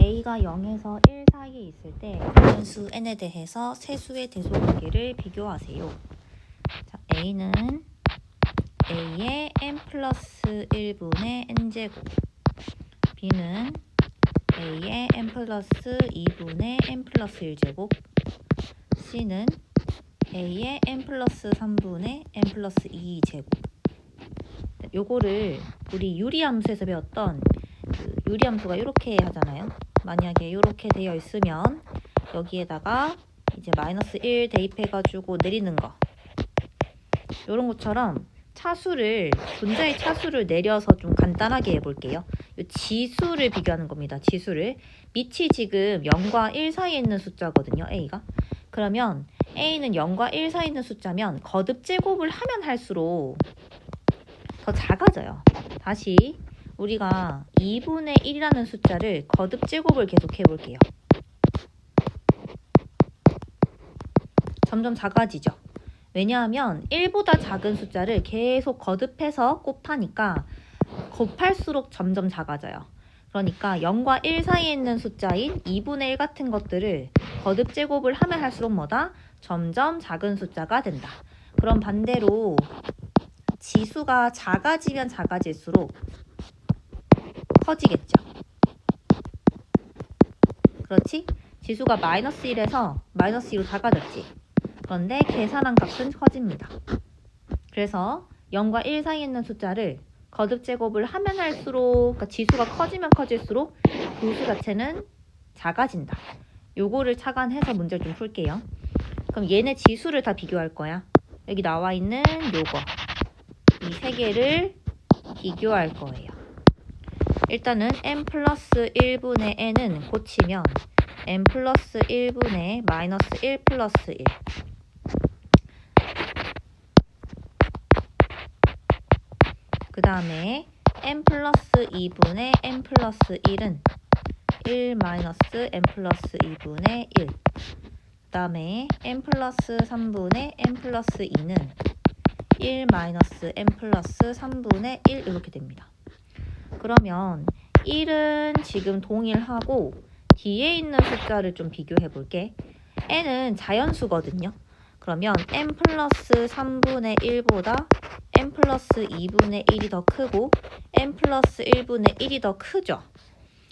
a가 0에서 1 사이에 있을 때 자연수 n에 대해서 세수의 대소관계를 비교하세요. 자, a는 a의 n 플러스 1분의 n제곱, b는 a의 n 플러스 2분의 n 플러스 1제곱, c는 a의 n 플러스 3분의 n 플러스 2제곱. 요거를 우리 유리함수에서 배웠던 유리함수가 이렇게 하잖아요. 만약에 이렇게 되어 있으면 여기에다가 이제 마이너스 1 대입해가지고 내리는 거, 이런 것처럼 차수를, 분자의 차수를 내려서 좀 간단하게 해볼게요. 이 지수를 비교하는 겁니다. 지수를. 밑이 지금 0과 1 사이에 있는 숫자거든요. a가. 그러면 a는 0과 1 사이에 있는 숫자면 거듭 제곱을 하면 할수록 더 작아져요. 다시 우리가 2분의 1이라는 숫자를 거듭 제곱을 계속 해볼게요. 점점 작아지죠. 왜냐하면 1보다 작은 숫자를 계속 거듭해서 곱하니까 곱할수록 점점 작아져요. 그러니까 0과 1 사이에 있는 숫자인 2분의 1 같은 것들을 거듭 제곱을 하면 할수록 뭐다? 점점 작은 숫자가 된다. 그럼 반대로 지수가 작아지면 작아질수록 커지겠죠. 그렇지? 지수가 마이너스 1에서 마이너스 2로 작아졌지. 그런데 계산한 값은 커집니다. 그래서 0과 1 사이에 있는 숫자를 거듭 제곱을 하면 할수록, 그러니까 지수가 커지면 커질수록 그 수 자체는 작아진다. 요거를 착안해서 문제를 좀 풀게요. 그럼 얘네 지수를 다 비교할 거야. 여기 나와 있는 요거, 이 세 개를 비교할 거예요. 일단은 n 플러스 1분의 n은 고치면 n 플러스 1분의 마이너스 1 플러스 1. 그 다음에 n 플러스 2분의 n 플러스 1은 1 마이너스 n 플러스 2분의 1. 그 다음에 n 플러스 3분의 n 플러스 2는 1 마이너스 n 플러스 3분의 1 이렇게 됩니다. 그러면 1은 지금 동일하고 뒤에 있는 숫자를 좀 비교해 볼게. n은 자연수거든요. 그러면 n 플러스 3분의 1보다 n 플러스 2분의 1이 더 크고 n 플러스 1분의 1이 더 크죠.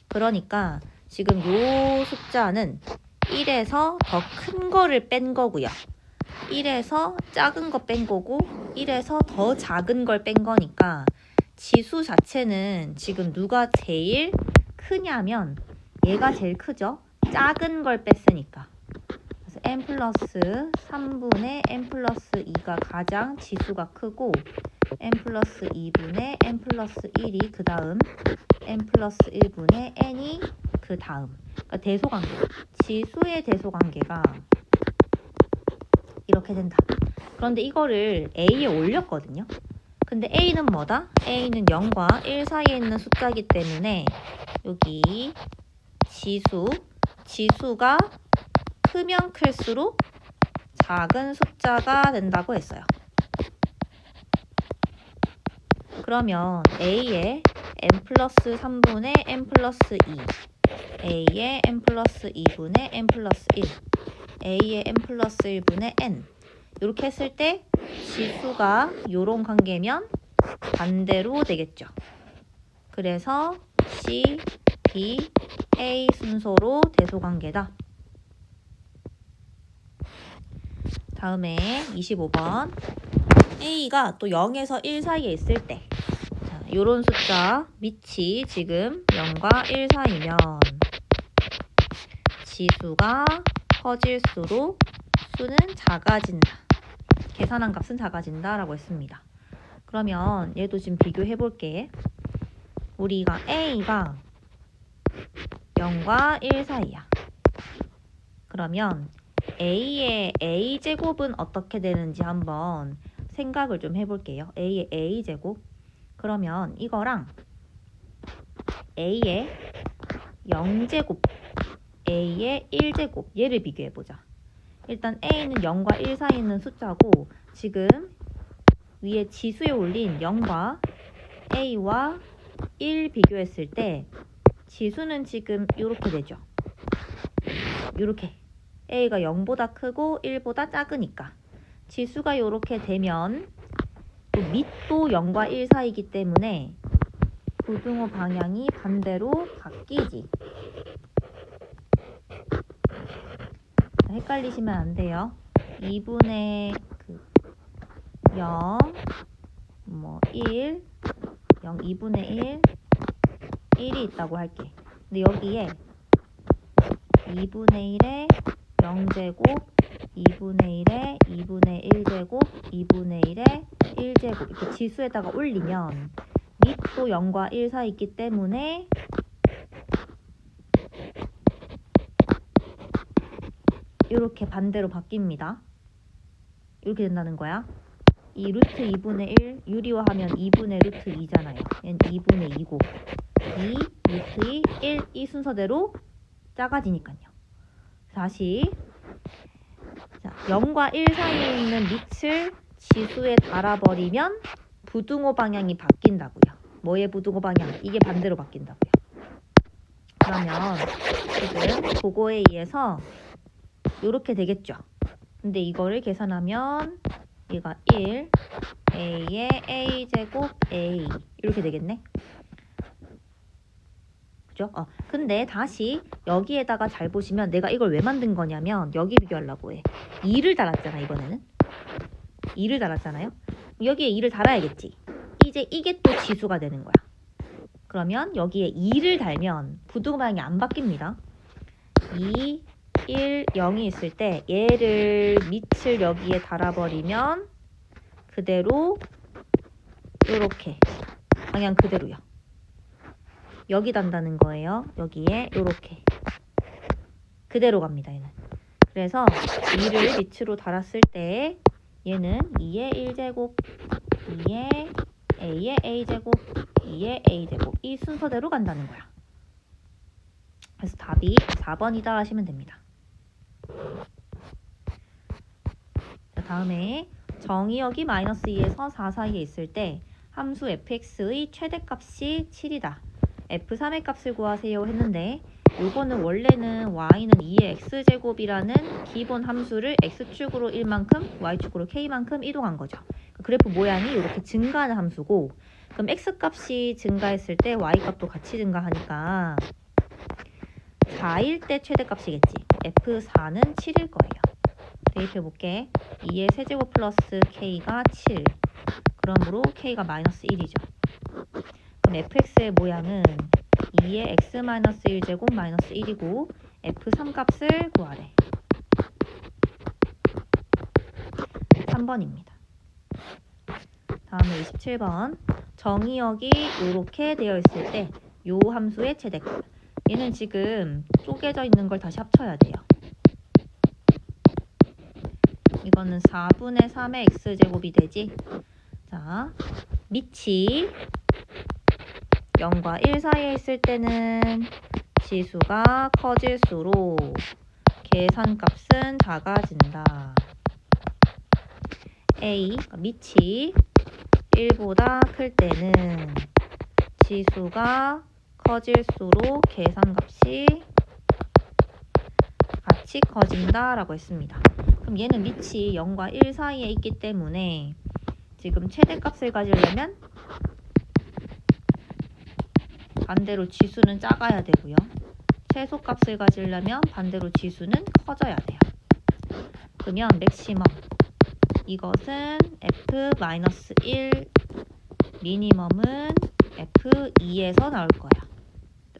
그러니까 지금 요 숫자는 1에서 더 큰 거를 뺀 거고요. 1에서 작은 거 뺀 거고 1에서 더 작은 걸 뺀 거니까 지수 자체는 지금 누가 제일 크냐면 얘가 제일 크죠. 작은 걸 뺐으니까. 그래서 n 플러스 3분의 n 플러스 2가 가장 지수가 크고 n 플러스 2분의 n 플러스 1이 그 다음, n 플러스 1분의 n이 그 다음. 그러니까 대소관계, 지수의 대소관계가 이렇게 된다. 그런데 이거를 a에 올렸거든요. 근데 a는 뭐다? a는 0과 1 사이에 있는 숫자이기 때문에 여기 지수가 크면 클수록 작은 숫자가 된다고 했어요. 그러면 a의 n 플러스 3분의 n 플러스 2, a의 n 플러스 2분의 n 플러스 1, a의 n 플러스 1분의 n, 이렇게 했을 때 지수가 요런 관계면 반대로 되겠죠. 그래서 C, B, A 순서로 대소관계다. 다음에 25번. A가 또 0에서 1 사이에 있을 때, 자, 요런 숫자 밑이 지금 0과 1 사이면 지수가 커질수록 수는 작아진다. 계산한 값은 작아진다 라고 했습니다. 그러면 얘도 지금 비교해 볼게. 우리가 A가 0과 1 사이야. 그러면 A의 A제곱은 어떻게 되는지 한번 생각을 좀 해볼게요. A의 A제곱. 그러면 이거랑 A의 0제곱, A의 1제곱, 얘를 비교해보자. 일단 A는 0과 1 사이에 있는 숫자고 지금 위에 지수에 올린 0과 A와 1 비교했을 때 지수는 지금 이렇게 되죠. 이렇게 a가 0보다 크고 1보다 작으니까 지수가 이렇게 되면 또 밑도 0과 1 사이이기 때문에 부등호 방향이 반대로 바뀌지. 헷갈리시면 안 돼요. 2분의 0, 1, 0, 2분의 1, 1이 있다고 할게. 근데 여기에 2분의 1에 0제곱, 2분의 1에 2분의 1제곱, 2분의 1에 1제곱 이렇게 지수에다가 올리면 밑도 0과 1 사이 있기 때문에 이렇게 반대로 바뀝니다. 이렇게 된다는 거야. 이 루트 2분의 1 유리화하면 2분의 루트 2잖아요. 얘는 2분의 2고 2, 루트 2, 1 이 순서대로 작아지니까요. 다시 자, 0과 1 사이에 있는 밑을 지수에 달아버리면 부등호 방향이 바뀐다고요. 뭐의 부등호 방향? 이게 반대로 바뀐다고요. 그러면 지금 그거에 의해서 이렇게 되겠죠. 근데 이거를 계산하면 얘가 1, a의 a제곱 a 이렇게 되겠네. 그죠? 근데 다시 여기에다가 잘 보시면 내가 이걸 왜 만든 거냐면 여기 비교하려고 해. 2를 달았잖아 이번에는. 2를 달았잖아요. 여기에 2를 달아야겠지. 이제 이게 또 지수가 되는 거야. 그러면 여기에 2를 달면 부등호 방향이 안 바뀝니다. 2, 1, 0이 있을 때 얘를 밑을 여기에 달아버리면 그대로 이렇게 방향 그대로요. 여기 단다는 거예요. 여기에 이렇게 그대로 갑니다. 얘는. 그래서 2를 밑으로 달았을 때 얘는 2의 1제곱, 2의 a의 a제곱, 2의 a제곱 이 순서대로 간다는 거야. 그래서 답이 4번이다 하시면 됩니다. 자, 다음에 정의역이 마이너스 2에서 4 사이에 있을 때 함수 fx의 최대값이 7이다. f3의 값을 구하세요 했는데 요거는 원래는 y는 2의 x제곱이라는 기본 함수를 x축으로 1만큼 y축으로 k만큼 이동한 거죠. 그래프 모양이 이렇게 증가하는 함수고 그럼 x값이 증가했을 때 y값도 같이 증가하니까 4일 때 최대값이겠지. f4는 7일 거예요. 대입해 볼게. 2의 세제곱 플러스 k가 7. 그러므로 k가 마이너스 1이죠. 그럼 fx의 모양은 2의 x-1제곱 마이너스 1이고 f3 값을 구하래. 3번입니다. 다음에 27번. 정의역이 이렇게 되어 있을 때 요 함수의 최대값. 얘는 지금 쪼개져 있는 걸 다시 합쳐야 돼요. 이거는 4분의 3의 x제곱이 되지. 자, 밑이 0과 1 사이에 있을 때는 지수가 커질수록 계산값은 작아진다. a, 밑이 1보다 클 때는 지수가 커질수록 계산값이 같이 커진다 라고 했습니다. 그럼 얘는 밑이 0과 1 사이에 있기 때문에 지금 최대값을 가지려면 반대로 지수는 작아야 되고요. 최소값을 가지려면 반대로 지수는 커져야 돼요. 그러면 맥시멈 이것은 f-1 미니멈은 f2에서 나올 거야.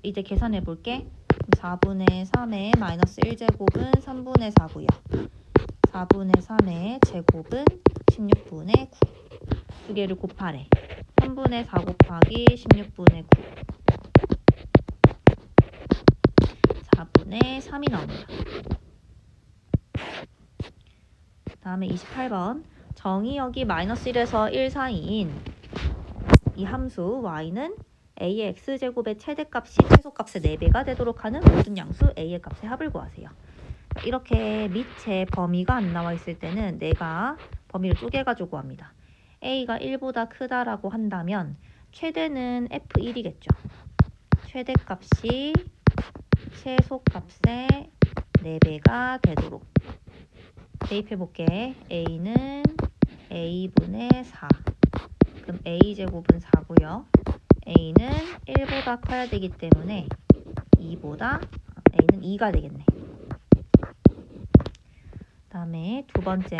이제 계산해 볼게. 4분의 3의 마이너스 1제곱은 3분의 4고요. 4분의 3의 제곱은 16분의 9. 두 개를 곱하래. 3분의 4 곱하기 16분의 9. 4분의 3이 나옵니다. 다음에 28번. 정의역이 마이너스 1에서 1 사이인 이 함수 y는 a의 x제곱의 최대값이 최소값의 4배가 되도록 하는 모든 양수 a의 값의 합을 구하세요. 이렇게 밑에 범위가 안 나와 있을 때는 내가 범위를 쪼개가지고 구합니다. a가 1보다 크다라고 한다면 최대는 f1이겠죠. 최대값이 최소값의 4배가 되도록 대입해볼게. a는 a분의 4. 그럼 a제곱은 4고요. a는 1보다 커야 되기 때문에 2보다 a는 2가 되겠네. 그 다음에 두 번째,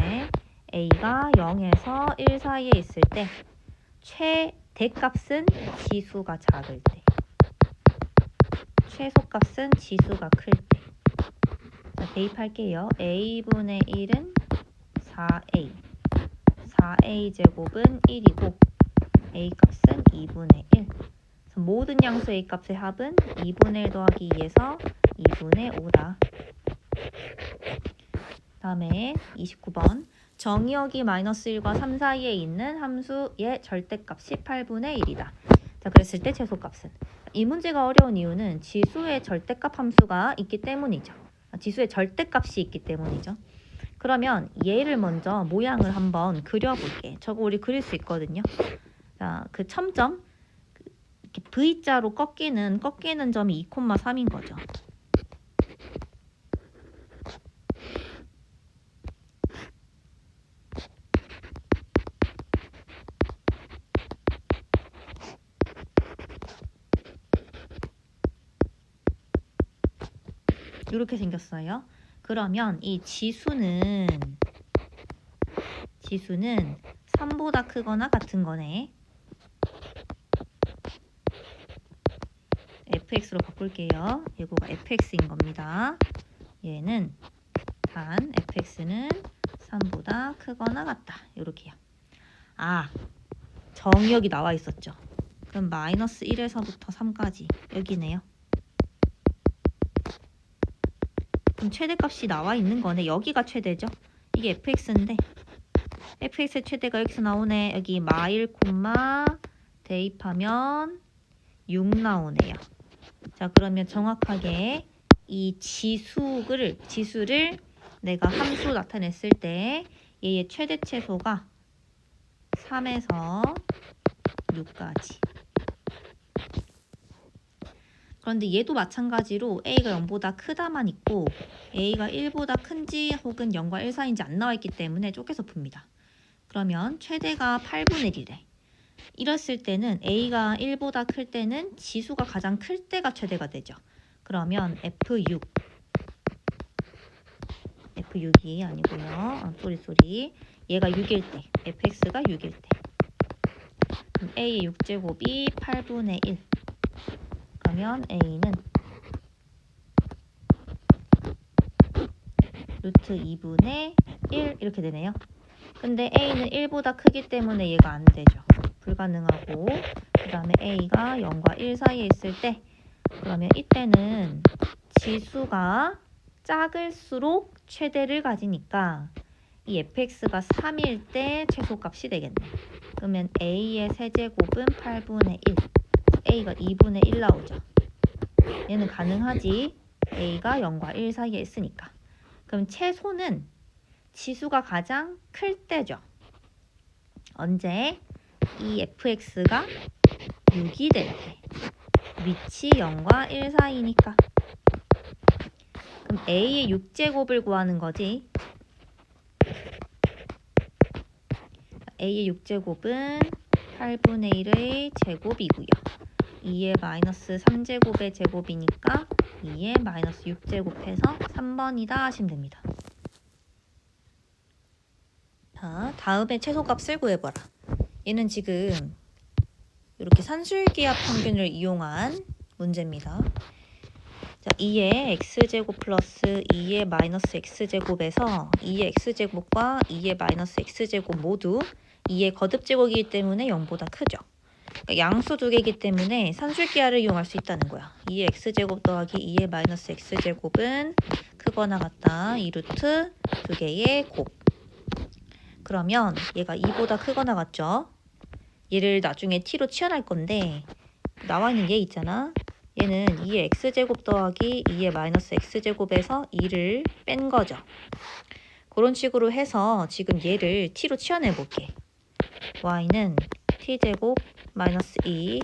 a가 0에서 1 사이에 있을 때 최대값은 지수가 작을 때, 최소값은 지수가 클 때. 자, 대입할게요. a분의 1은 4a, 4a 제곱은 1이고 a 값은 2분의 1. 그래서 모든 양수 a 값의 합은 2분의 1 더하기 2에서 2분의 5다. 다음에 29번. 정의역이 -1과 3 사이에 있는 함수의 절대값이 8분의 1이다. 자, 그랬을 때 최소값은. 이 문제가 어려운 이유는 지수의 절대값 함수가 있기 때문이죠. 지수의 절대값이 있기 때문이죠. 그러면 얘를 먼저 모양을 한번 그려볼게. 저거 우리 그릴 수 있거든요. 자, 그 첨점, 이렇게 V자로 꺾이는 점이 2,3인 거죠. 이렇게 생겼어요. 그러면 이 지수는 3보다 크거나 같은 거네. fx로 바꿀게요. 얘가 fx인 겁니다. 얘는 단 fx는 3보다 크거나 같다. 이렇게요. 아, 정의역이 나와 있었죠. 그럼 -1에서부터 3까지 여기네요. 그럼 최대값이 나와 있는 거네. 여기가 최대죠. 이게 fx인데 fx의 최대가 여기서 나오네. 여기 -1, 대입하면 6 나오네요. 자, 그러면 정확하게 이 지수를 내가 함수 나타냈을 때 얘의 최대 최소가 3에서 6까지. 그런데 얘도 마찬가지로 a가 0보다 크다만 있고 a가 1보다 큰지 혹은 0과 1 사이인지 안 나와 있기 때문에 쪼개서 풉니다. 그러면 최대가 8분의 1이래. 이랬을 때는 a가 1보다 클 때는 지수가 가장 클 때가 최대가 되죠. 그러면 F6이 아니고요. 쏘리. 얘가 6일 때, fx가 6일 때. 그럼 a의 6제곱이 8분의 1. 그러면 a는 루트 2분의 1 이렇게 되네요. 근데 a는 1보다 크기 때문에 얘가 안 되죠. 불가능하고, 그 다음에 a가 0과 1 사이에 있을 때, 그러면 이때는 지수가 작을수록 최대를 가지니까 이 fx가 3일 때 최소값이 되겠네. 그러면 a의 세제곱은 8분의 1, a가 2분의 1 나오죠. 얘는 가능하지. a가 0과 1 사이에 있으니까. 그럼 최소는 지수가 가장 클 때죠. 언제? 이 fx가 6이 될 때. 위치 0과 1 사이니까. 그럼 a의 6제곱을 구하는 거지. a의 6제곱은 8분의 1의 제곱이고요. 2의 -3제곱의 제곱이니까 2의 -6제곱해서 3번이다 하시면 됩니다. 자, 다음에 최소값을 구해봐라. 얘는 지금 이렇게 산술기하 평균을 이용한 문제입니다. 자, 2의 x제곱 플러스 2의 -x제곱에서 2의 x제곱과 2의 -x제곱 모두 2의 거듭제곱이기 때문에 0보다 크죠. 그러니까 양수 두 개이기 때문에 산술기하를 이용할 수 있다는 거야. 2의 x제곱 더하기 2의 -x제곱은 크거나 같다. 2루트 두 개의 곱. 그러면 얘가 2보다 크거나 같죠? 얘를 나중에 t로 치환할 건데 나와 있는 얘 있잖아. 얘는 2의 x제곱 더하기 2의 -x제곱에서 2를 뺀 거죠. 그런 식으로 해서 지금 얘를 t로 치환해 볼게. y는 t제곱 -2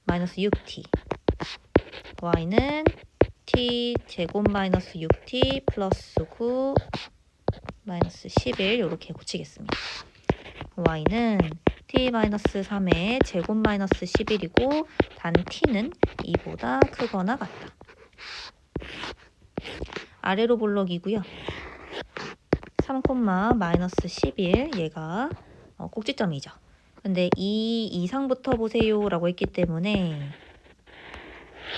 -6t. y는 t 제곱 마이너스 6t 플러스 9 마이너스 11 이렇게 고치겠습니다. y는 t-3의 제곱 마이너스 11이고 단 t는 2보다 크거나 같다. 아래로 볼록이고요. 3, 마이너스 11 얘가 꼭지점이죠. 근데 이 이상부터 보세요 라고 했기 때문에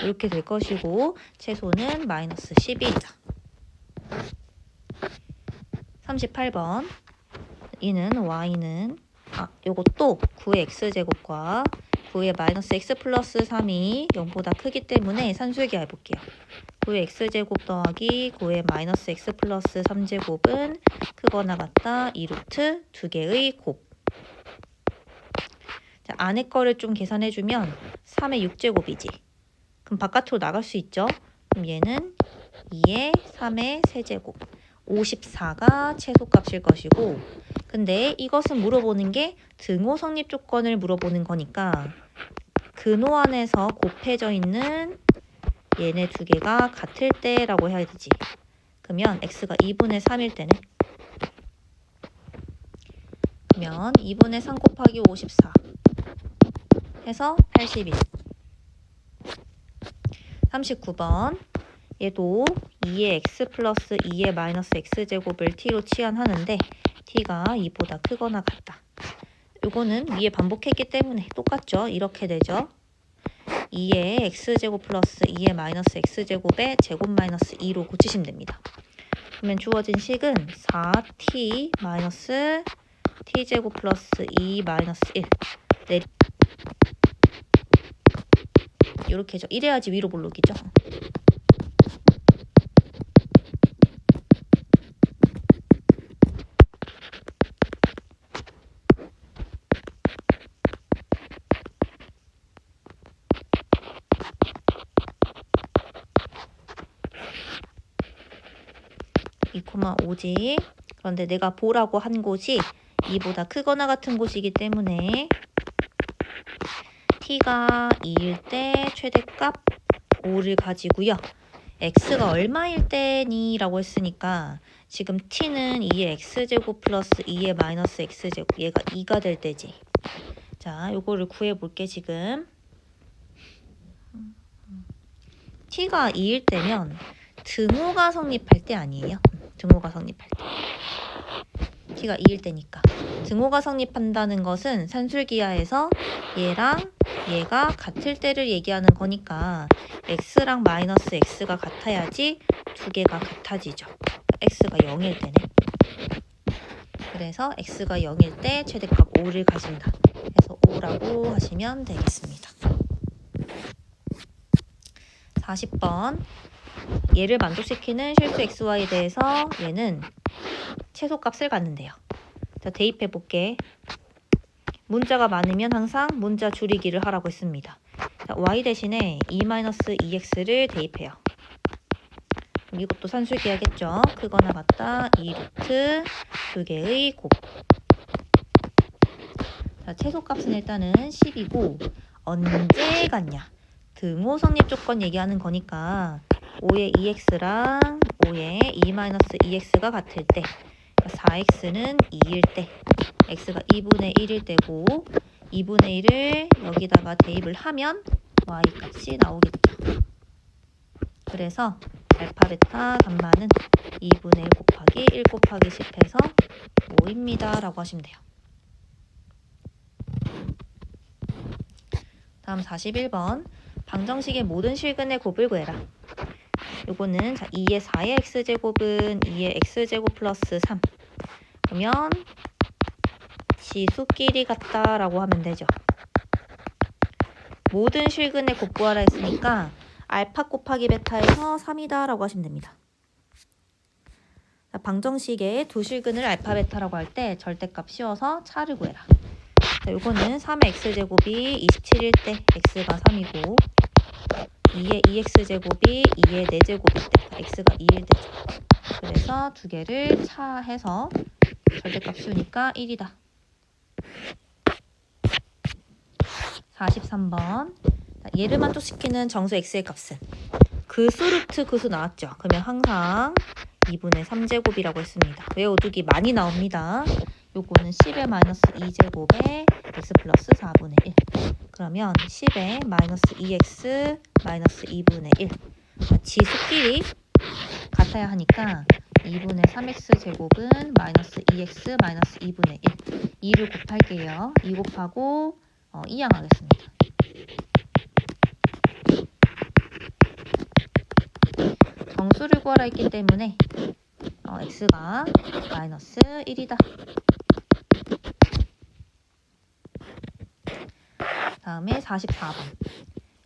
이렇게 될 것이고 최소는 마이너스 11이다. 38번 이는 y는 요것도 9의 x제곱과 9의 마이너스 x 플러스 3이 0보다 크기 때문에 산술기 해볼게요. 9의 x제곱 더하기 9의 마이너스 x 플러스 3제곱은 크거나 같다 2루트 2개의 곱. 자, 안에 거를 좀 계산해주면 3의 6제곱이지. 그럼 바깥으로 나갈 수 있죠? 그럼 얘는 2의 3의 세제곱 54가 최소값일 것이고 근데 이것은 물어보는 게 등호 성립 조건을 물어보는 거니까 근호 안에서 곱해져 있는 얘네 두 개가 같을 때라고 해야 되지. 그러면 x가 2분의 3일 때는 그러면 2분의 3 곱하기 54 해서 81. 39번 얘도 2의 x 플러스 2의 마이너스 x제곱을 t로 치환하는데 t가 2보다 크거나 같다. 이거는 위에 반복했기 때문에 똑같죠. 이렇게 되죠. 2의 x제곱 플러스 2의 마이너스 x제곱의 제곱 마이너스 2로 고치시면 됩니다. 그러면 주어진 식은 4t 마이너스 t제곱 플러스 2 마이너스 1 이렇게죠. 이래야지 위로 볼록이죠. 이 2,5지. 그런데 내가 보라고 한 곳이 2보다 크거나 같은 곳이기 때문에 t가 2일 때 최대값 5를 가지고요. x가 얼마일 때니? 라고 했으니까 지금 t는 2의 x제곱 플러스 2의 마이너스 x제곱 얘가 2가 될 때지. 자, 요거를 구해볼게 지금. t가 2일 때면 등호가 성립할 때 아니에요? 등호가 성립할 때. t가 2일 때니까. 등호가 성립한다는 것은 산술기하에서 얘랑 얘가 같을 때를 얘기하는 거니까 x랑 마이너스 x가 같아야지 두 개가 같아지죠. x가 0일 때네. 그래서 x가 0일 때 최대값 5를 가진다. 그래서 5라고 하시면 되겠습니다. 40번 얘를 만족시키는 실수 xy에 대해서 얘는 최소값을 갖는데요. 자, 대입해 볼게. 문자가 많으면 항상 문자 줄이기를 하라고 했습니다. 자, y 대신에 2-2x를 대입해요. 그럼 이것도 산술기 하겠죠. 크거나 같다 2루트 2개의 곱. 자, 최소값은 일단은 10이고 언제 같냐? 등호 성립 조건 얘기하는 거니까 5의 2x랑 5의 2-2x가 같을 때 4x는 2일 때 x가 2분의 1일 때고 2분의 1을 여기다가 대입을 하면 y 값이 나오겠죠. 그래서 알파, 베타, 감마는 2분의 1 곱하기 1 곱하기 10 해서 5입니다. 라고 하시면 돼요. 다음 41번 방정식의 모든 실근의 곱을 구해라. 요거는 2의 4의 x제곱은 2의 x제곱 플러스 3 그러면 지수끼리 같다라고 하면 되죠. 모든 실근의 곱 구하라 했으니까 알파 곱하기 베타에서 3이다 라고 하시면 됩니다. 자, 방정식의 두 실근을 알파 베타라고 할 때 절대값 씌워서 차를 구해라. 자, 요거는 3의 x제곱이 27일 때 x가 3이고 2의 2x제곱이 2의 4제곱일 때 x가 2일 때죠. 그래서 두 개를 차해서 절대값 씌우니까 1이다. 43번 얘를 만족시키는 정수 x의 값은 그수 루트 그수 나왔죠. 그러면 항상 2분의 3제곱이라고 했습니다. 외워두기 많이 나옵니다. 요거는 10의 마이너스 2제곱에 x 플러스 4분의 1. 그러면 10의 마이너스 2x 마이너스 2분의 1. 지수끼리 같아야 하니까 2분의 3x 제곱은 마이너스 2x 마이너스 2분의 1. 2를 곱할게요. 2 곱하고 2양 하겠습니다. 정수를 구하라 했기 때문에 x가 마이너스 1이다. 다음에 44번.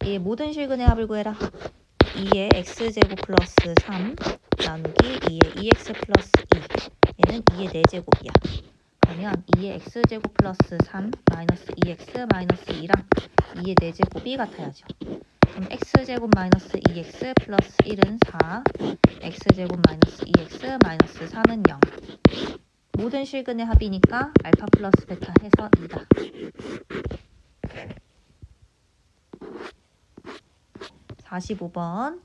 이 모든 실근의 합을 구해라. 2의 x제곱 플러스 3 나누기 2의 2x 플러스 2. 얘는 2의 4제곱이야. 그러면 2의 x제곱 플러스 3 마이너스 2x 마이너스 2랑 2의 4제곱이 같아야죠. 그럼 x제곱 마이너스 2x 플러스 1은 4, x제곱 마이너스 2x 마이너스 3은 0. 모든 실근의 합이니까 알파 플러스 베타 해서 2다. 45번.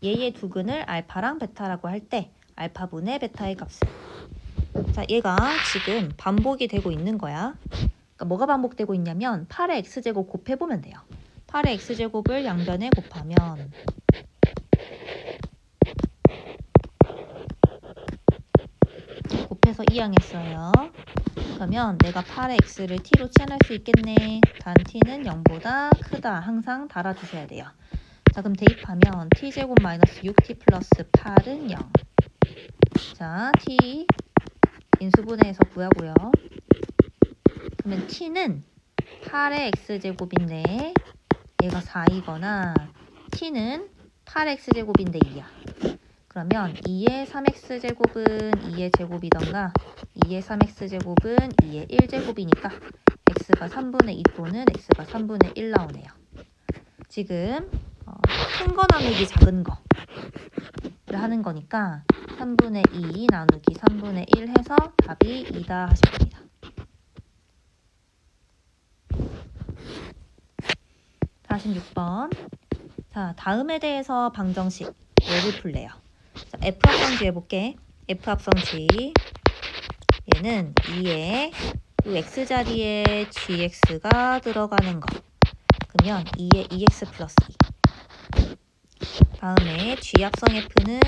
얘의 두 근을 알파랑 베타라고 할 때 알파분의 베타의 값은. 자, 얘가 지금 반복이 되고 있는 거야. 그러니까 뭐가 반복되고 있냐면 8의 x제곱 곱해보면 돼요. 8의 x제곱을 양변에 곱하면 곱해서 2항했어요. 그러면 내가 8의 x를 t로 치환할 수 있겠네. 단 t는 0보다 크다. 항상 달아주셔야 돼요. 자, 그럼 대입하면 t제곱 마이너스 6t 플러스 8은 0. 자, t 인수분해해서 구하고요. 그러면 t는 8의 x제곱인데 얘가 4이거나 t는 8x제곱인데 2야. 그러면 2의 3x제곱은 2의 제곱이던가 2의 3x제곱은 2의 1제곱이니까 x가 3분의 2 또는 x가 3분의 1 나오네요. 지금 큰 거 나누기 작은 거를 하는 거니까 3분의 2 나누기 3분의 1 해서 답이 2다 하시면 됩니다. 46번. 자, 다음에 대해서 방정식 얘를 풀래요. 자, f 합성지 해볼게. f 합성지 얘는 2에 이 x자리에 gx가 들어가는 거. 그러면 2에 2x 플러스 2. 다음에 g 합성 f는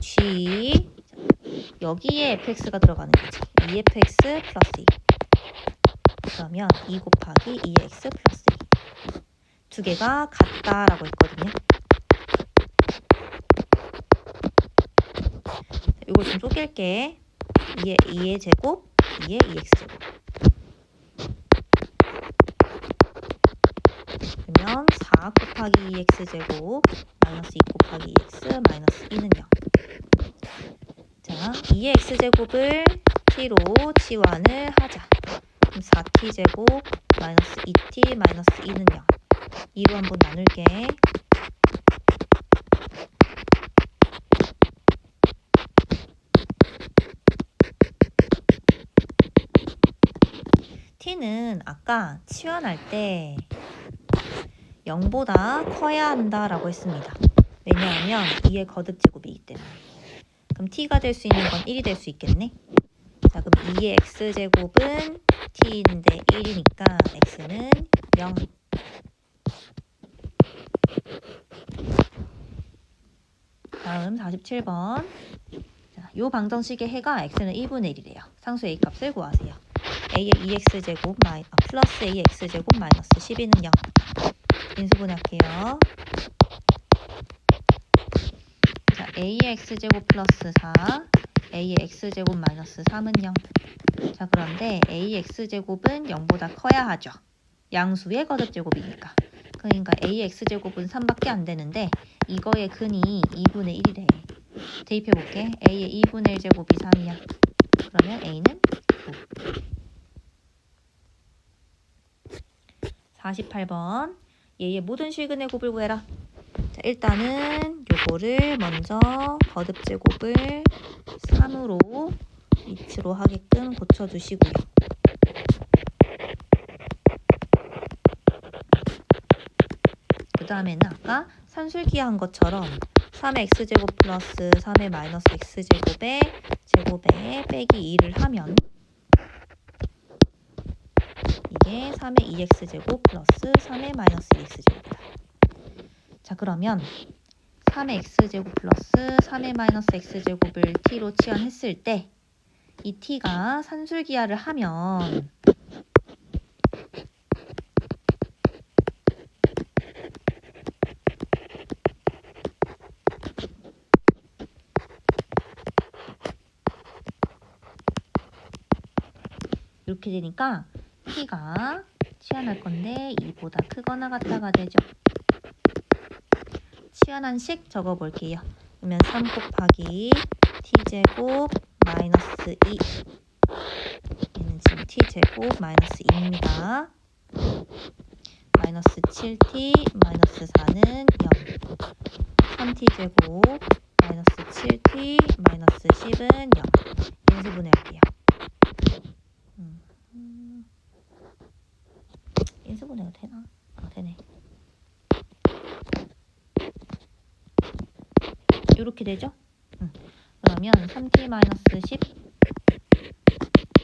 g 여기에 fx가 들어가는 거지. 2fx 플러스 2. 그러면 2 곱하기 2x 플러스 2. 두 개가 같다라고 했거든요. 이걸 좀 쪼갤게. 2의 제곱, 2의 2x 제곱. 그러면 4 곱하기 2x 제곱 마이너스 2 곱하기 2x 마이너스 2는 0. 자, 2의 x제곱을 t로 치환을 하자. 그럼 4t 제곱 마이너스 2t 마이너스 2는 0. 2로 한번 나눌게. t는 아까 치환할 때 0보다 커야 한다라고 했습니다. 왜냐하면 2의 거듭제곱이기 때문에. 그럼 t가 될 수 있는 건 1이 될 수 있겠네. 자, 그럼 2의 x제곱은 t인데 1이니까 x는 0. 다음 47번. 자, 요 방정식의 해가 x는 1분의 1이래요. 상수 a 값을 구하세요. a의 2x제곱 플러스 a의 x제곱 마이너스 12는 0. 인수분해할게요. 자, a의 x제곱 플러스 4, a의 x제곱 마이너스 3은 0. 자, 그런데 a의 x제곱은 0보다 커야 하죠. 양수의 거듭제곱이니까. 그러니까 a의 x제곱은 3밖에 안 되는데 이거의 근이 2분의 1이래. 대입해볼게. a의 2분의 1 제곱이 3이야. 그러면 a는 9. 48번. 얘의 모든 실근의 곱을 구해라. 자, 일단은 요거를 먼저 거듭제곱을 3으로 위치로 하게끔 고쳐주시고요. 다음에는 아까 산술기한 것처럼 3의 x제곱 플러스 3의 마이너스 x제곱에 제곱에 빼기 2를 하면 이게 3의 2x제곱 플러스 3의 마이너스 2x제곱이다. 자, 그러면 3의 x제곱 플러스 3의 마이너스 x제곱을 t로 치환했을 때 이 t가 산술기하를 하면 이렇게 되니까 t가 치환할 건데 2보다 크거나 같다가 되죠. 치환한 식 적어볼게요. 그러면 3 곱하기 t제곱 마이너스 2 얘는 지금 t제곱 마이너스 2입니다. 마이너스 7t 마이너스 4는 0 3t제곱 마이너스 7t 마이너스 10은 0 인수분해할게요. 인수분해가 되나? 되네. 이렇게 되죠? 그러면 3t 마이너스 10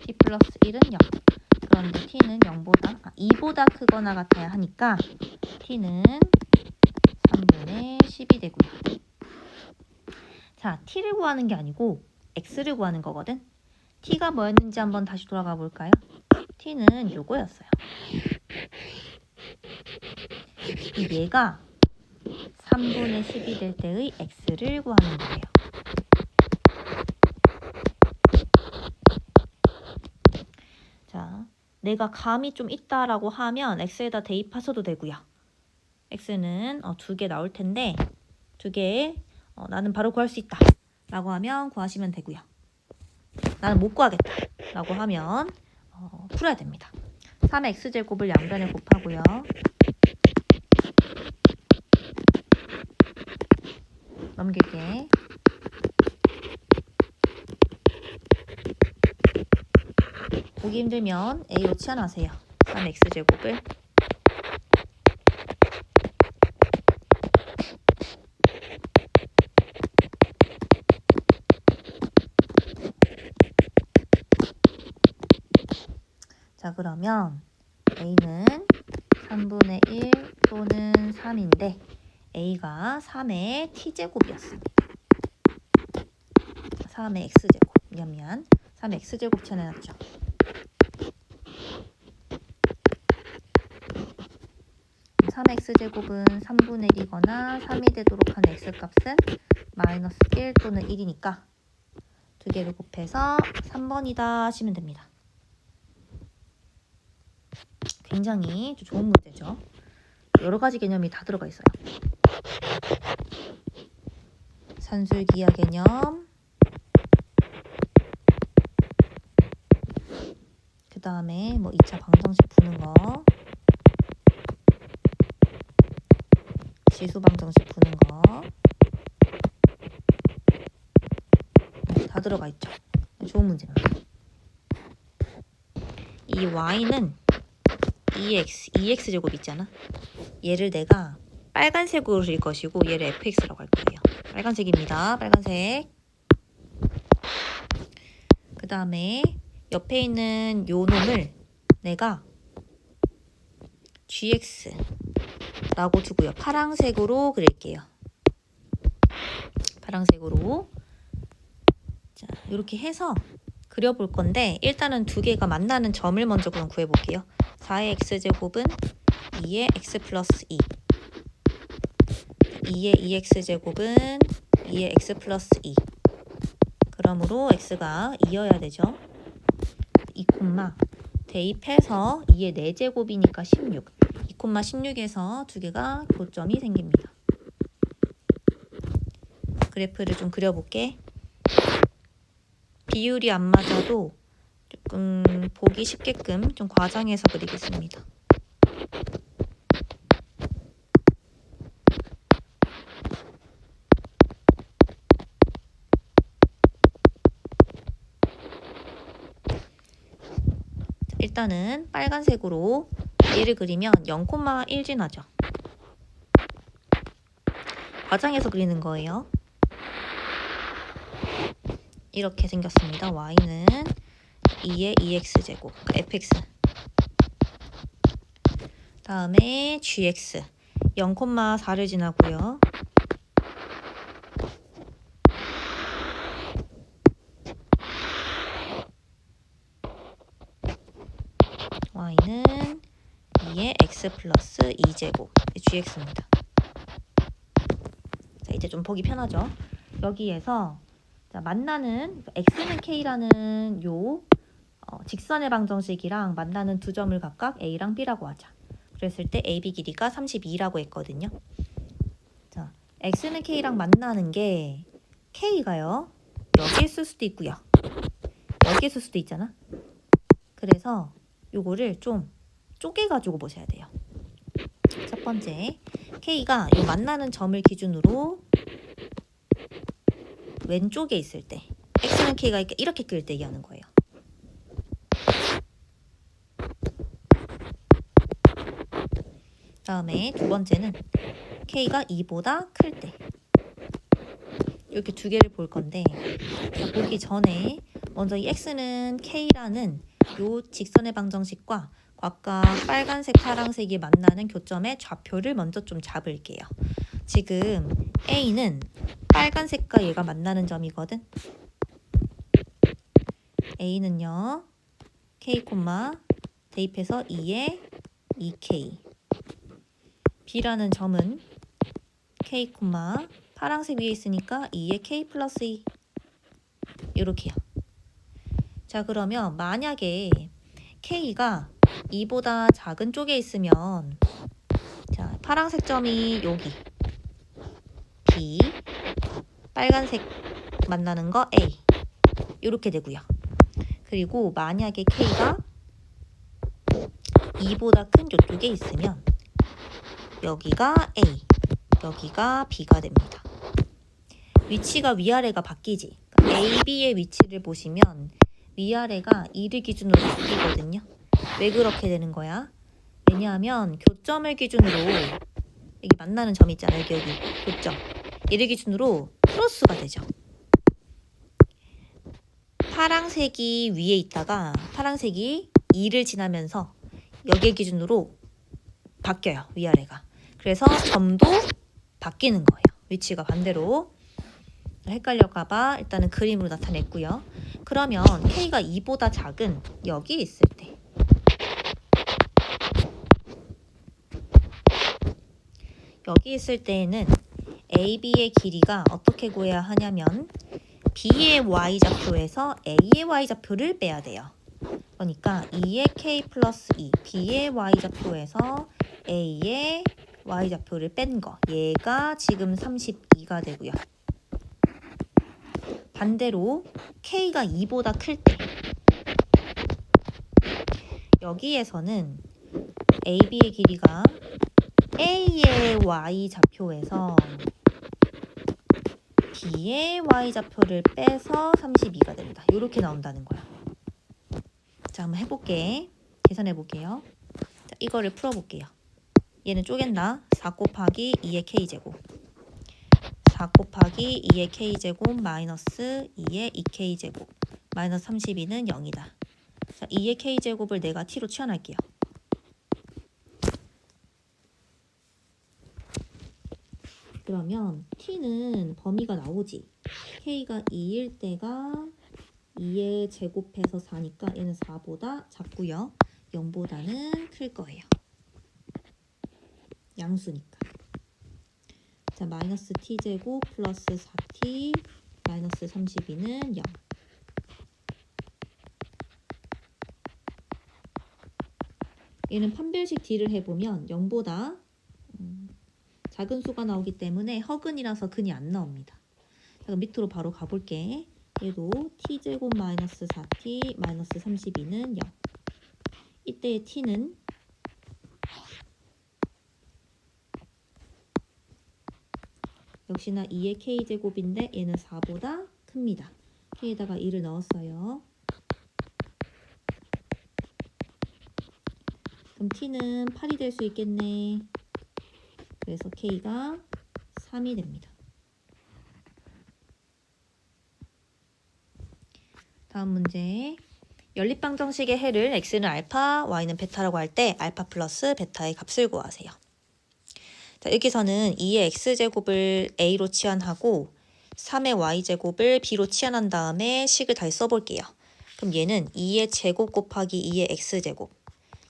t 플러스 1은 0. 그런데 t는 2보다 크거나 같아야 하니까 t는 3분의 10이 되고요. 자, t를 구하는 게 아니고 x를 구하는 거거든. t가 뭐였는지 한번 다시 돌아가 볼까요? t는 요거였어요. 얘가 3분의 10이 될 때의 x를 구하는 거예요. 자, 내가 감이 좀 있다라고 하면 x에다 대입하셔도 되고요. x는 2개 나올 텐데 2개 나는 바로 구할 수 있다 라고 하면 구하시면 되고요. 나는 못 구하겠다 라고 하면 풀어야 됩니다. 3의 x제곱을 양변에 곱하고요. 넘길게. 보기 힘들면 a로 치환하세요. 3x제곱을 자, 그러면 a는 3분의 1 또는 3인데 a가 3의 t제곱이었습니다. 3의 x제곱, 미안 3의 x제곱 쳐내놨죠. 삼의 x제곱은 3분의 1이거나 3이 되도록 하는 x값은 마이너스 1 또는 1이니까 2개를 곱해서 3번이다 하시면 됩니다. 굉장히 좋은 문제죠. 여러 가지 개념이 다 들어가 있어요. 산술기하 개념, 그 다음에 2차 방정식 푸는 거, 지수 방정식 푸는 거 다 들어가 있죠. 좋은 문제입니다. 이 y는 2x 제곱 있잖아. 얘를 내가 빨간색으로 그릴 것이고 얘를 fx라고 할 거예요. 빨간색입니다. 빨간색. 그 다음에 옆에 있는 요 놈을 내가 gx라고 두고요. 파랑색으로 그릴게요. 파랑색으로. 자, 이렇게 해서 그려볼 건데 일단은 2개가 만나는 점을 먼저 그럼 구해볼게요. 4의 x제곱은 2의 x 플러스 2 2의 2x제곱은 2의 x 플러스 2 그러므로 x가 2여야 되죠. 2, 대입해서 2의 4제곱이니까 16 2, 16에서 2개가 교점이 생깁니다. 그래프를 좀 그려볼게. 비율이 안 맞아도 조금 보기 쉽게끔 좀 과장해서 그리겠습니다. 일단은 빨간색으로 얘를 그리면 0,1 지나죠. 과장해서 그리는 거예요. 이렇게 생겼습니다. y는 2의 2x제곱, 그러니까 fx. 다음에 gx 0,4를 지나고요. y는 2의 x 플러스 2제곱, gx입니다. 자, 이제 좀 보기 편하죠? 여기에서 자, 만나는 x는 k라는 요 직선의 방정식이랑 만나는 두 점을 각각 a랑 b라고 하자. 그랬을 때 AB 길이가 32라고 했거든요. 자, x는 k랑 만나는 게 k가요. 여기 있을 수도 있고요. 여기 있을 수도 있잖아. 그래서 요거를 좀 쪼개가지고 보셔야 돼요. 첫 번째, k가 요 만나는 점을 기준으로 왼쪽에 있을 때 x는 k가 이렇게 낄 때 얘기하는 거예요. 다음에 두 번째는 k가 2보다 클 때 이렇게 두 개를 볼 건데 자, 보기 전에 먼저 이 x는 k라는 요 직선의 방정식과 각각 빨간색, 파란색이 만나는 교점의 좌표를 먼저 좀 잡을게요. 지금 a는 빨간색과 얘가 만나는 점이거든. a는요 k, 대입해서 2에 2k. b라는 점은 k, 파란색 위에 있으니까 2에 k 플러스 2. 이렇게요. 자, 그러면 만약에 k가 2보다 작은 쪽에 있으면 자, 파란색 점이 여기 b, 빨간색 만나는 거 a. 이렇게 되고요. 그리고 만약에 k가 2보다 큰 이쪽에 있으면 여기가 a, 여기가 b가 됩니다. 위치가 위아래가 바뀌지. 그러니까 A, B의 위치를 보시면 위아래가 2를 기준으로 바뀌거든요. 왜 그렇게 되는 거야? 왜냐하면 교점을 기준으로 여기 만나는 점 있잖아요. 여기 교점. 이를 기준으로 크로스가 되죠. 파란색이 위에 있다가 파란색이 2를 지나면서 여기 기준으로 바뀌어요. 위아래가. 그래서 점도 바뀌는 거예요. 위치가 반대로. 헷갈려가봐 일단은 그림으로 나타냈고요. 그러면 K가 2보다 작은 여기 있을 때 여기 있을 때에는 AB의 길이가 어떻게 구해야 하냐면 B의 Y좌표에서 A의 Y좌표를 빼야 돼요. 그러니까 2의 K 플러스 2 B의 Y좌표에서 A의 Y좌표를 뺀 거 얘가 지금 32가 되고요. 반대로 K가 2보다 클 때 여기에서는 AB의 길이가 A의 Y좌표에서 B의 Y좌표를 빼서 32가 됩니다. 이렇게 나온다는 거야. 자, 한번 해볼게. 계산해 볼게요. 자, 이거를 풀어볼게요. 얘는 쪼갠다. 4 곱하기 2의 K제곱 4 곱하기 2의 K제곱 마이너스 2의 2K제곱 마이너스 32는 0이다. 자, 2의 K제곱을 내가 T로 치환할게요. 그러면 T는 범위가 나오지. K가 2일 때가 2에 제곱해서 4니까 얘는 4보다 작고요. 0보다는 클 거예요. 양수니까. 자, 마이너스 T제곱 플러스 4T 마이너스 32는 0. 얘는 판별식 D를 해보면 0보다 작은 수가 나오기 때문에 허근이라서 근이 안 나옵니다. 자, 그럼 밑으로 바로 가볼게. 얘도 T제곱 마이너스 4T 마이너스 32는 0. 이때의 T는 역시나 2의 K제곱인데 얘는 4보다 큽니다. K에다가 2를 넣었어요. 그럼 T는 8이 될 수 있겠네. 그래서 K가 3이 됩니다. 다음 문제. 연립방정식의 해를 x는 알파, y는 베타라고 할 때 알파 플러스 베타의 값을 구하세요. 자, 여기서는 2의 x제곱을 a로 치환하고 3의 y제곱을 b로 치환한 다음에 식을 다시 써볼게요. 그럼 얘는 2의 제곱 곱하기 2의 x제곱,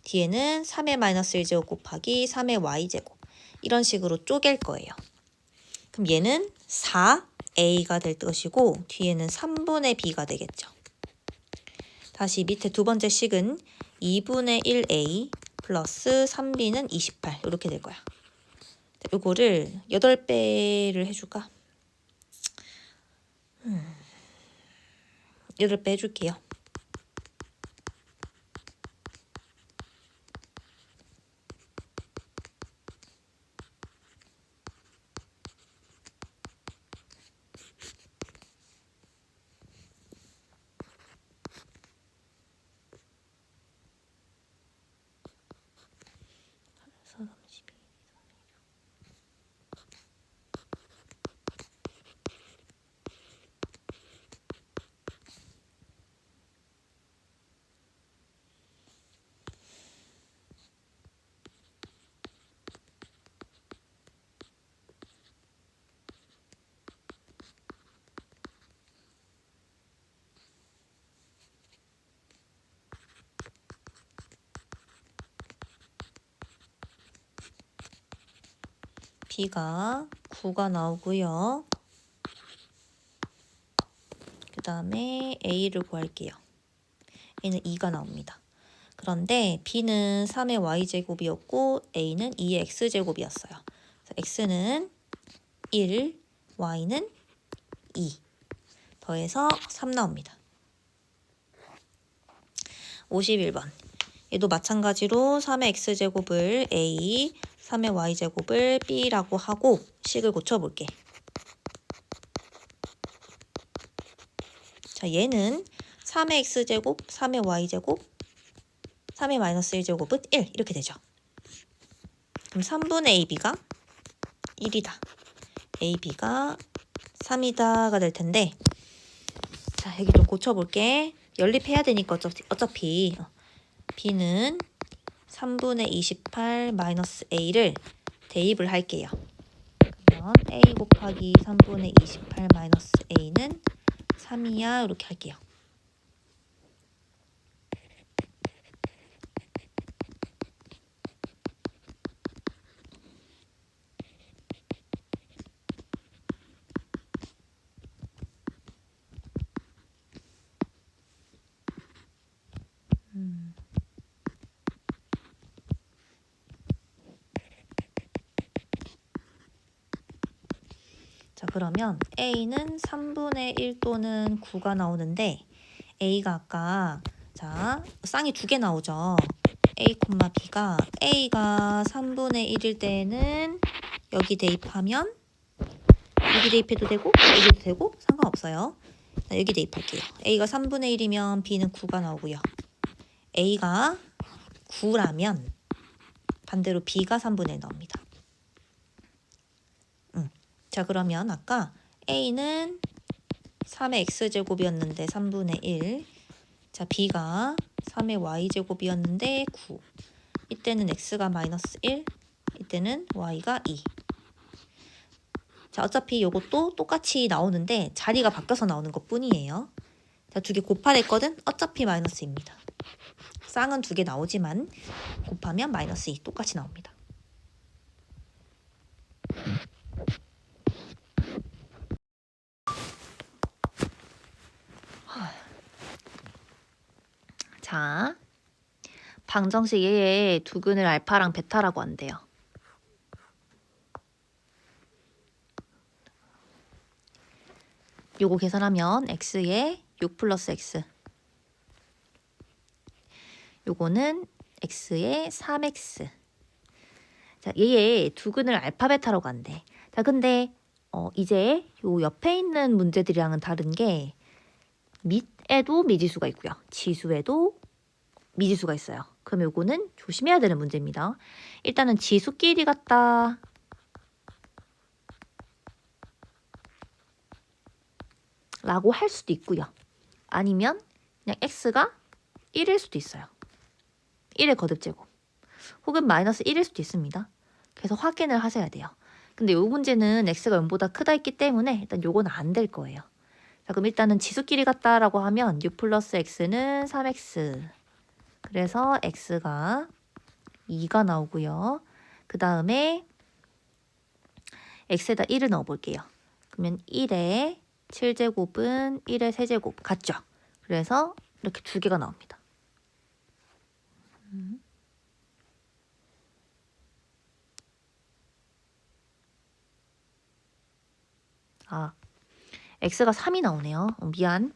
뒤에는 3의 마이너스 1제곱 곱하기 3의 y제곱, 이런 식으로 쪼갤 거예요. 그럼 얘는 4a가 될 것이고 뒤에는 3분의 b가 되겠죠. 다시 밑에 두 번째 식은 2분의 1a 플러스 3b는 28 이렇게 될 거야. 요거를 8배를 해줄까? 8배 해줄게요. b가 9가 나오고요. 그 다음에 a를 구할게요. a는 2가 나옵니다. 그런데 b는 3의 y제곱이었고 a는 2의 x제곱이었어요. x는 1, y는 2. 더해서 3 나옵니다. 51번. 얘도 마찬가지로 3의 x제곱을 a, 3의 y제곱을 b라고 하고 식을 고쳐볼게. 자, 얘는 3의 x제곱, 3의 y제곱, 3의 마이너스 1제곱은 1 이렇게 되죠. 그럼 3분의 ab가 1이다. ab가 3이다가 될 텐데, 자, 여기 좀 고쳐볼게. 연립해야 되니까 어차피 b는 3분의 28 마이너스 a를 대입을 할게요. 그러면 a 곱하기 3분의 28 마이너스 a는 3이야 이렇게 할게요. 자, 그러면 a는 3분의 1 또는 9가 나오는데 a가 아까 자 쌍이 2개 나오죠. a, b가 a가 3분의 1일 때는 여기 대입하면 여기 대입해도 되고 여기도 되고 상관없어요. 자, 여기 대입할게요. a가 3분의 1이면 b는 9가 나오고요. a가 9라면 반대로 b가 3분의 1 나옵니다. 자, 그러면 아까 a는 3의 x제곱이었는데 3분의 1. 자, b가 3의 y제곱이었는데 9. 이때는 x가 마이너스 1. 이때는 y가 2. 자, 어차피 이것도 똑같이 나오는데 자리가 바뀌어서 나오는 것 뿐이에요. 자, 2개 곱하랬거든? 어차피 마이너스입니다. 쌍은 2개 나오지만 곱하면 마이너스 2 똑같이 나옵니다. 자, 방정식 A의 두근을 알파랑 베타라고 한대요. 요거 계산하면 x에 6 플러스 x. 요거는 x에 3x. 자, 얘의 두근을 알파 베타라고 한대. 자, 근데 이제 요 옆에 있는 문제들이랑은 다른 게 밑에도 미지수가 있고요. 지수에도 미지수가 있어요. 그럼 요거는 조심해야 되는 문제입니다. 일단은 지수끼리 같다. 라고 할 수도 있고요. 아니면 그냥 x가 1일 수도 있어요. 1의 거듭제곱. 혹은 마이너스 1일 수도 있습니다. 그래서 확인을 하셔야 돼요. 근데 이 문제는 x가 0보다 크다 했기 때문에 일단 요건 안 될 거예요. 자, 그럼 일단은 지수끼리 같다라고 하면 6 플러스 x는 3x. 그래서 x가 2가 나오고요. 그 다음에 x에다 1을 넣어볼게요. 그러면 1의 7제곱은 1의 세제곱 같죠? 그래서 이렇게 두 개가 나옵니다. x가 3이 나오네요. 미안.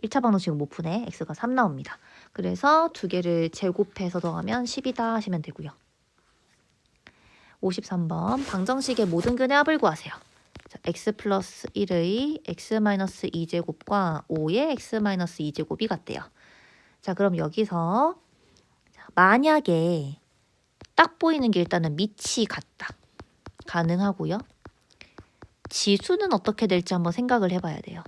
1차 방정식은 못 푸네. x가 3 나옵니다. 그래서 두 개를 제곱해서 더하면 10이다 하시면 되고요. 53번 방정식의 모든 근의 합을 구하세요. 자, x 플러스 1의 x 마이너스 2제곱과 5의 x 마이너스 2제곱이 같대요. 자, 그럼 여기서 만약에 딱 보이는 게 일단은 밑이 같다. 가능하고요. 지수는 어떻게 될지 한번 생각을 해봐야 돼요.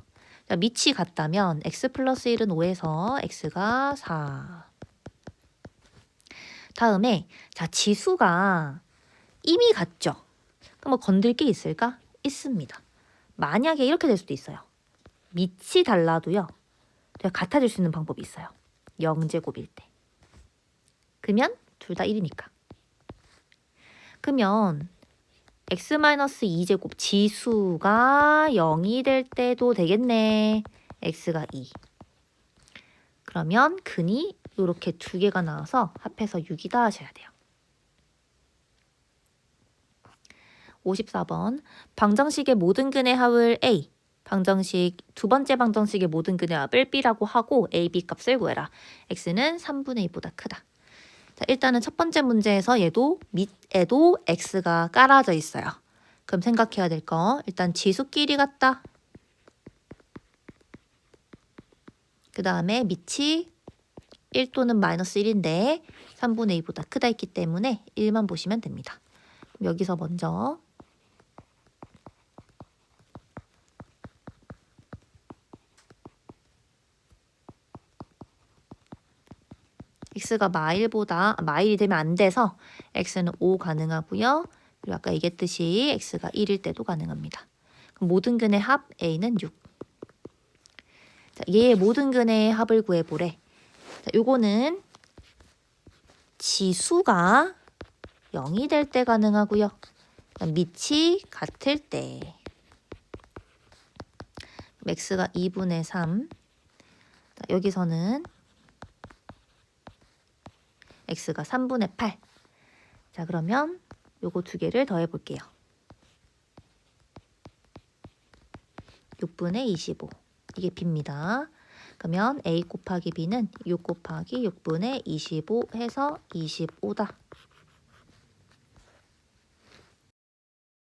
자, 밑이 같다면 x 플러스 1은 5에서 x가 4. 다음에 자, 지수가 이미 같죠? 그럼 뭐 건들 게 있을까? 있습니다. 만약에 이렇게 될 수도 있어요. 밑이 달라도요. 같아질 수 있는 방법이 있어요. 0제곱일 때. 그러면 둘 다 1이니까. 그러면 x-2제곱 지수가 0이 될 때도 되겠네. x가 2. 그러면 근이 이렇게 두 개가 나와서 합해서 6이다 하셔야 돼요. 54번 방정식의 모든 근의 합을 A. 방정식 두 번째 방정식의 모든 근의 합을 B라고 하고 A, B 값을 구해라. x는 3분의 2보다 크다. 자, 일단은 첫 번째 문제에서 얘도 밑에도 x가 깔아져 있어요. 그럼 생각해야 될 거 일단 지수끼리 같다. 그 다음에 밑이 1 또는 마이너스 1인데 3분의 2보다 크다 했기 때문에 1만 보시면 됩니다. 여기서 먼저 x가 마일이 되면 안 돼서 x는 5 가능하고요. 그리고 아까 얘기했듯이 x가 1일 때도 가능합니다. 그럼 모든 근의 합 a는 6. 자, 얘의 모든 근의 합을 구해보래. 자, 요거는 지수가 0이 될 때 가능하고요. 밑이 같을 때. x가 2분의 3. 자, 여기서는 x가 3분의 8. 자, 그러면 요거 두 개를 더해 볼게요. 6분의 25. 이게 b입니다. 그러면 a 곱하기 b는 6 곱하기 6분의 25 해서 25다.